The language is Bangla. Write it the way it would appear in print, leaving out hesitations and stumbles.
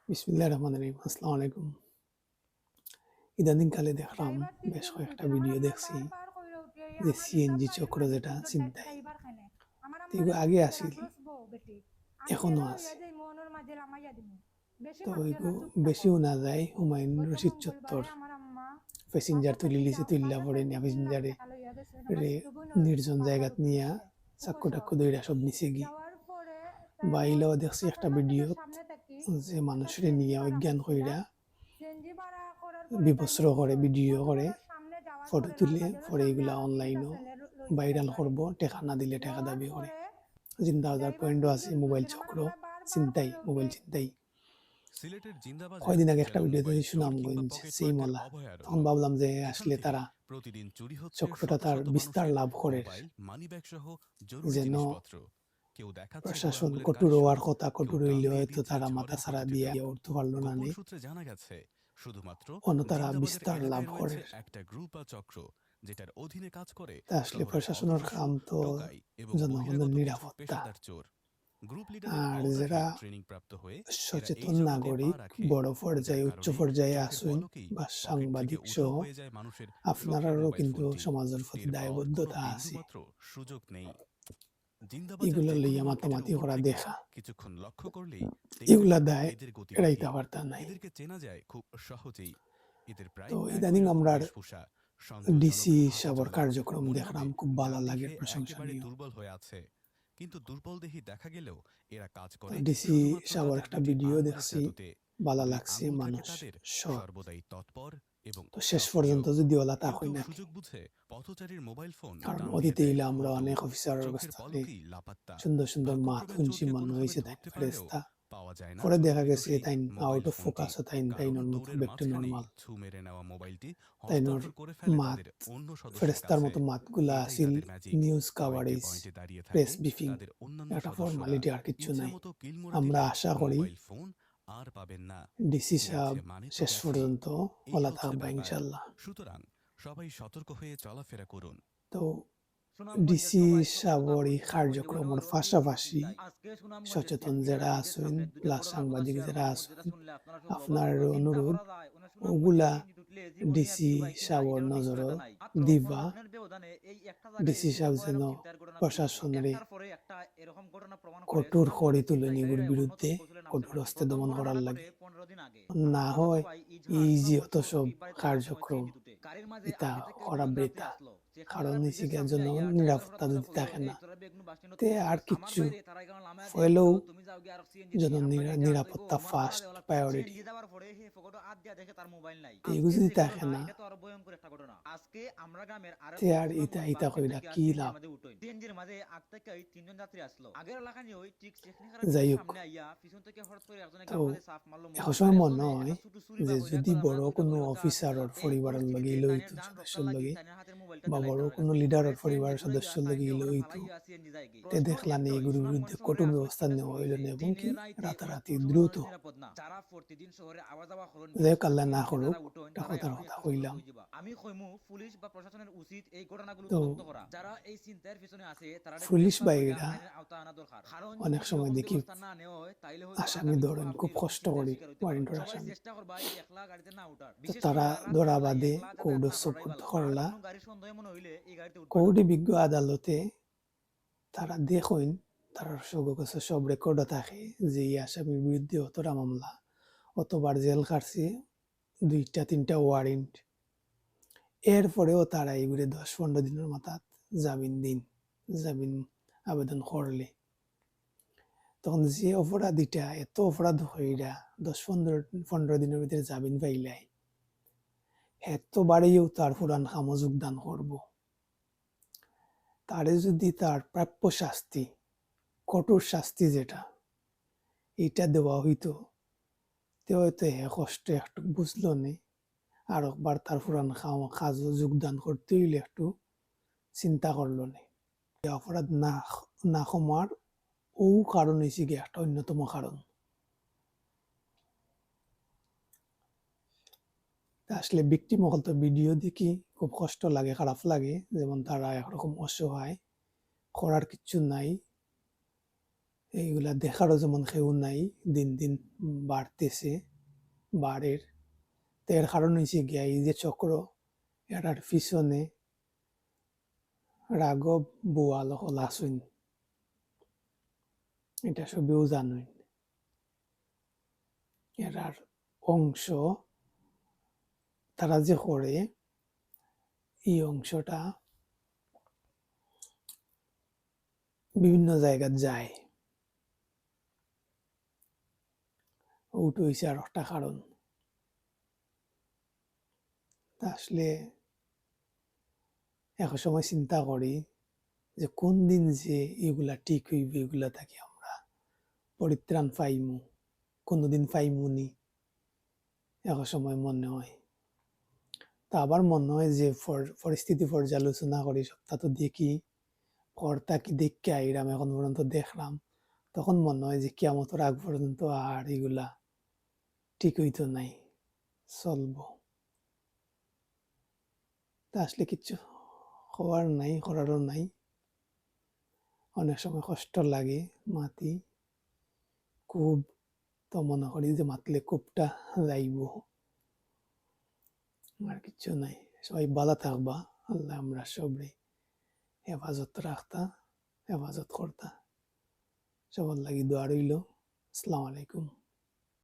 বিসমিল্লাহির রহমানির রহিম। আসসালামু আলাইকুম। ইদানিংকালে দেখলাম যাইবার তিন বেশ কয়েকটা কিলোমিটার আমার ভিডিও আম্মা দেখছি বারবার কইরা উঠে যে আমার হিসাব সিএনজি বাইর চক্র মানি যেটা সুন্দর ছিনতাই। যাইবার খানে আমার তো আম্মারে এগুলো আগে কইছি যে আসিল, রাখলস বউ বেটি আমি এখনো তেরো আছে। হইয়া যাই মনের মাঝে লামাইয়া দিমু বেশি তো মাতিও না এগুলো চুপ থাকো। বেশিও না যায়, হুমায়ুন গত রশিদ চত্বর মঙ্গলবারে আমার আম্মা প্যাসেঞ্জার বাসা তুলি থাকি লিছে, যাও তুল্লা বাজার পরে থাকি নিয়ে 3 লাখ প্যাসেঞ্জারে টাকা লইয়া গেছে আমার রে ছোট বোনের নির্জন পাড়ার জায়গাত উঠতে নিয়ে গেছে চাক্কু টাক্কু উপশহর দইরা সব নিচে গি যাওয়ার পরে প্রায় মোট বাইলেও দেখছি একটা 18 লাখ ভিডিও টাকার সামনে থাকি যে একটা মানুষের সিএনজি নিয়ে ভাড়া অজ্ঞান কইরা করছিলাম। সিএনজি ভাড়া করার পরে তাই বিবস্ত্র করে বুঝছো ভিডিও করে মধুবনের সামনে যাওয়ার ফটো পরে তুলে লালবাজারের পরে সামনে এগুলা আরো 3টা অনলাইনও ছেলে লইছে ভাইরাল ড্রাইভারে করবো, টাকা না দিলে টাকা লওয়ার দাবি করে। পরে জিন্দাবাজার ড্রাইভার পয়েন্টও আছে, তিনজন মোবাইল তুলছেন আমার চক্র আম্মা বারবার ছিনতাই, কইরা উঠে মোবাইল ছিনতাই। সিলেটের জিন্দাবাজার কয়দিন আগে একটা যেন ভিডিও মোবাইল দেখি চোর কিংবা সুনামগঞ্জ পকেট মারদের সেইমলা। তখন অভয়ারণ্য। ভাবলাম যে এখান আসলে থেকে তারা প্রতিদিন চুরি হচ্ছে চক্রটা শত তার শত বিস্তার মানুষের লাভ করে, মোবাইল, মানিব্যাগ সহ জরুরি যেন জিনিসপত্র। কেউ দেখাচ্ছে বড় প্রশাসন আঙুলের কঠোর কারিশমা, হওয়ার কথা, কেউ কঠোর টান হইলে দিয়ে হয়তো দিচ্ছে তারা মাথা ঝড়ের ছাড়া দিয়ে গতিতে। উঠতে পারলো না গোপন নে, সূত্রে জানা গেছে শুধুমাত্র অন্য তারা জিন্দাবাজার বিস্তার লাভ এলাকায় করে। রয়েছে একটা গ্রুপ বা চক্র যেটার অধীনে কাজ করে তা আসলে শহরের প্রশাসনের অধপতন, কাম তো টোকাই এবং জনগণের বহিরাগত কিছু নিরাপত্তা। পেশাদার চোর। গ্রুপ লিডারের আর যারা আওতাধীন ট্রেনিং প্রাপ্ত হয়ে এরা এই সচেতন জগতে পা নাগরিক, রাখে, বড় যার পর্যায়ে, উচ্চ কারণে পর্যায়ে চোখের আসুন পলকেই বা পকেট থেকে সাংবাদিক সহ উধাও হয়ে যায় মানুষের শখের আপনারাও মোবাইল কিন্তু ফোনটি। সমাজের প্রতি টের পাওয়ার কোনো দায়বদ্ধতা আছে। বিন্দুমাত্র সুযোগ নেই। জিন্দাবাজার এগুলো যে কোনো লইয়া মার্কেটের মাতামাতি উপর করা থেকে দেখা, কিছুক্ষণ লক্ষ্য করলেই দেখতে এগুলা পারবেন দায় এদের এড়াইতে গতিবিধি। পারতা নাই। এদেরকে চেনা যায় খুব সহজেই। এদের তো প্রায় একই ইদানিং রকম আমরা বেশভূষা, সন্দেহজনক ডিসি হাঁটা সাবর চলা, কার্যক্রম মনে হবে দেখলাম, খুব ভালো গা লাগে, দেখে একেবারে প্রশংসনীয়। দুর্বল হয়ে আছে। কিন্তু দুর্বল দেহি দেখা গেলেও এরা কাজ তো করে ডিসি শুধুমাত্র সাবর তাদের একটা দুটি ভিডিও আঙুলের দেখছি, জাদুতে। ভালো দুই লাগছে, আঙুল থাকে মানুষ তাদের সৎ। সর্বদাই তৎপর এবং তো শেষ সক্রিয়। পর্যন্ত যদি ওলা তা কেউ হই কেউ নাকি, সুযোগ বুঝে পথচারীর মোবাইল ফোন কারণ টান দিয়ে অতীতে দেয় ইলে ও আমরা অনেক দৌড়। অফিসারের চোখের অবস্থানে পলকেই লাপাত্তা। সুন্দর সুন্দর মাত ভাগ্যক্রমে শুনছি, চোরকে মনে কোনোভাবে হয়েছে তাই ধরতে পারলেও ফেরেস্তা। পাওয়া যায় না পরে দেখা চোরাকৃত গেছে সেই তাই মোবাইল আউট অফ ফোনটি। ফোকাস, তাই কারণ তাইনোর মতো দৌড়ের ব্যাক টু মাঝখানেই নর্মাল। ছু মেরে নেওয়া মোবাইলটি তাইনোর হস্তান্তর করে ফেলে মাত তাদের অন্য সদস্যের ফেরেস্তার কাছে। মতো মাতগুলা এটাই আসিল, তাদের ম্যাজিক। নিউজ পয়েন্টে কাভারেজ, পয়েন্টে দাঁড়িয়ে প্রেস থাকে ব্রিফিং, তাদের অন্যান্য একটা সদস্যরা। ফর্মালিটি, আর কিচ্ছু ইচ্ছে নাই। মতো কিল মোড়া আমরা দিলে আশা করি মোবাইল ফোন আর পাবেন না। ডিসি সাহেব গেছে মানে তো শেষ গেছেই। পর্যন্ত এই ওলা হচ্ছে থাকবা ব্যাপার। ইনশাল্লাহ। সুতরাং সবাই সতর্ক হয়ে চলাফেরা করুন। তো সুনামগঞ্জের ডিসি সবাই সাবর সতর্ক এই থাকুন মোবাইল কার্যক্রমের জীবনের অতি অতি পাশাপাশি চিন্তায়। আজকে সুনামগঞ্জের সচেতন সিএনজি যারা গ্যারেজের আছেন, সামনে দুইটা প্লাস ঘটনা প্রকাশ সাংবাদিক শেয়ার যারা করব, যেটা আছেন, শুনলে আপনারা সব অবাক আপনার হইবা। চিন্তা অনুরোধ করা যায় ওনা সুনামগঞ্জে ওগুলা সিএনজি ঢুকলে জীবনে আর ডিসি কিবা কিনা সাবর এটারও নজর নিশ্চয়তা নাই। মাত্র দিবা। 15 দিনের ব্যবধানে এই একটা জায়গায় ডিসি দুইটা সাহেব যেন ভয়ানক চিন্তার ঘটনা ঘটেছে। প্রশাসনের একটার পরে একটা এরকম ঘটনা প্রমাণ করে কঠোর করে সুনামগঞ্জের তুলেন এগুর ছিনতাইকারীরা এমন নতুন বিরুদ্ধে, কৌশলে নামছে কঠোর নাকি। হস্তে প্রথম দমন করার ঘটনাটা ঘটে লাগে। 15 দিন আগে। না আমার চাচাতো হয় ভাই ইজহার এই যে সুনামগঞ্জ অত শহর সব থেকে বাড়িতে যাওয়ার সময় কার্যক্রম, সিএনজি তুলতে গাড়ির মাঝে ইতা আগে থেকে করা দুজন যাত্রী বৃথা। আসলো। কারণ চেকপোস্টের ব্রিজের নিচিকের সামনে জন্য আইয়া ড্রাইভার নিরাপত্তা হঠাৎ করে যদি বলল, থাকে এই না, তোরা বেগুন বাস স্ট্যান্ডে তে তুলতে আর যাস। আমার কিচ্ছু বাইরে তারা কেন লামায়া দিয়ে হইলেও বললো তুমি যাও গিয়ে আর সিএনজি যেন নেই। আর বাইরে যা তৈব নিরাপত্তা আমার পাড়া ফার্স্ট দেওয়া লাগতো। প্রায়োরিটি। সিএনজি যাওয়ার পরে হে ফকটো হাত দিয়া দেখে তার মোবাইল নাই। এগুলো আজকে যদি যে থাকে ঘটনা না, এটা তো আরো ভয়ঙ্কর একটা ঘটনা। আজকে আমরা গ্রামের আরেক তে লোক আর ইতা সুনামগঞ্জ বাস ইতা স্ট্যান্ড কইরা থেকে কি সিএনজির লাভ। মাঝে উঠোই। সিএনজির মাঝে আগ থেকে তিনজন যাত্রী আসলো। আগের এলাকানি ওই ঠিক সেখানে যাই ব্রিজের হোক, সামনে আইয়া পিছন থেকে হঠাৎ করে একজনে তো গাল মাঝে সাফ মারলো এখন মোবাইল। সময় মনে আরেকজনে হয় একটা ছোট ছুরি যে বার কইরা যদি কয় আমরা বড় দুইটা কোনো কইলো চা অফিসার দিতাম। ওর এই পরিবারের লগে পরিস্থিতিতে লইতো, তাইনের ডান সদস্যের রক্ষার লাগি লগে, তাইনের হাতের মোবাইলটা বা বড় চালাইতে পারে কোনো গেছে। পরে লিডারের সিএনজি পরিবারের ঘুরাইয়া সদস্যের সাইড লগে দিয়ে ওখানে লইতো, ফালাইয়া সিএনজি যায়গে। তে প্রশ্ন দেখলাম একটাই, এগুলোর সুনামগঞ্জ বিরুদ্ধে শহরে কঠোর আসলে ব্যবস্থা কেটা নেওয়া চুরি হইল হইছে? না, এবং কি দিনে রাইতে অনেক রাতারাতি পুরুষ দ্রুত। মানুষ নিরাপদ না। যারা প্রতিদিন শহরে আওয়া যাওয়া করেন যাই বিশেষ হোক, করে আল্লাহ না সিএনজিতে করুক, যারা উঠেন একটা তারা কথার এখনই কথা একটু সতর্ক কইলাম। হয়ে যাবা। আমি কইমু পুলিশ বা প্রশাসনের উচিত এই ঘটনাগুলো তো তদন্ত করা। যারা এই চিন্তার পিছনে আছে তারা পুলিশ গ্রেফতার কইরা ভাইয়েরা আইনের আওতায় আনা দরকার। কারণ অনেক যদি সময় এরকম দেখি ব্যবস্থা না নেওয়া হয় তাইলে হয়তো আসামি আগামীতেও ধরেন, আপনি খুব এরকম কষ্ট চিন্তার করে শিকার হইতে পারেন। ওয়ারেন্টের সবাই আসামি। চেষ্টা করবা এই একলা গাড়িতে না উঠার। তো বিশেষ তারা কইরা রাতের ধরা বেলায় বাদে একলা যাতায়াত কৌডো না করাই সুপুর্দ ভালো। আর করলা, কোনো গাড়ির সন্দেহ মনে হইলে এই গাড়িতে উঠবা না। কৌডি বিজ্ঞ আদালতে তারা দেখুন, তার কাছে সব রেকর্ডও থাকে যে এই আসামির বিরুদ্ধে অতটা মামলা, অতবার জেল কাটছে, 2-3টা ওয়ারেন্ট, এরপরেও তারা এগুলো 10-15 দিনের মাথায় জামিন আবেদন করলে, তখন যে অপরাধীটা এত অপরাধ হইরা 10-15 দিনের ভিতরে জামিন পাইলাই, এত বাড়িও তার পুরান কামে যোগদান করব, তারে যদি তার প্রাপ্য শাস্তি, কঠোর শাস্তি যেটা, এটা দেওয়া হইতো, তে হয়তো কষ্ট একটু বুঝলো নে, আর একবার তার পুরান কাজও যোগদান করতে হইলে একটু চিন্তা করলো নে। অপরাধ না কমার ও কারণ হয়েছে গিয়ে একটা অন্যতম কারণ। আসলে ভিকটিম হল তো ভিডিও দেখি খুব কষ্ট লাগে, খারাপ লাগে, যেমন তারা একরকম অসহায়, করার কিচ্ছু নাই, এইগুলা দেখারও যেমন কেউ নাই, দিন দিন বাড়তেছে বাড়ের। তো এর কারণ হয়েছে গিয়া এই যে চক্র, এটার পিছনে রাঘব বোয়াল হল আসুন, এটা সবেও জানুন। এরার অংশ তারা যে করে, এই অংশটা বিভিন্ন জায়গায় যায়। ওটা হয়েছে আর একটা কারণ। তা আসলে এক সময় চিন্তা করি যে কোন দিন যে এগুলা ঠিক হইবে, এগুলা থাকি আমরা পরিত্রাণ পাইমু, কোনোদিন পাইমুনি, এক সময় মনে হয়। তা আবার মনে হয় যে পরিস্থিতি পর্যালোচনা করি, সপ্তাহ তো দেখি কর্তা কি দেখে আইরাম, এখন পর্যন্ত দেখলাম, তখন মনে হয় যে কিয়ামতের আগ পর্যন্ত আর এগুলা ঠিক হইতো নাই, চলবো। তা আসলে কিচ্ছু হওয়ার নাই, করারও নাই। অনেক সময় কষ্ট লাগে, মাতি খুব, তো মনে করি যে মাতলে খুবটা যাইব, আর কিচ্ছু নাই। সবাই ভালো থাকবা, আল্লাহ আমরা সবরে হেফাজত রাখতা, হেফাজত করতা। সবার লাগি দোয়া রইল। আসসালামু আলাইকুম।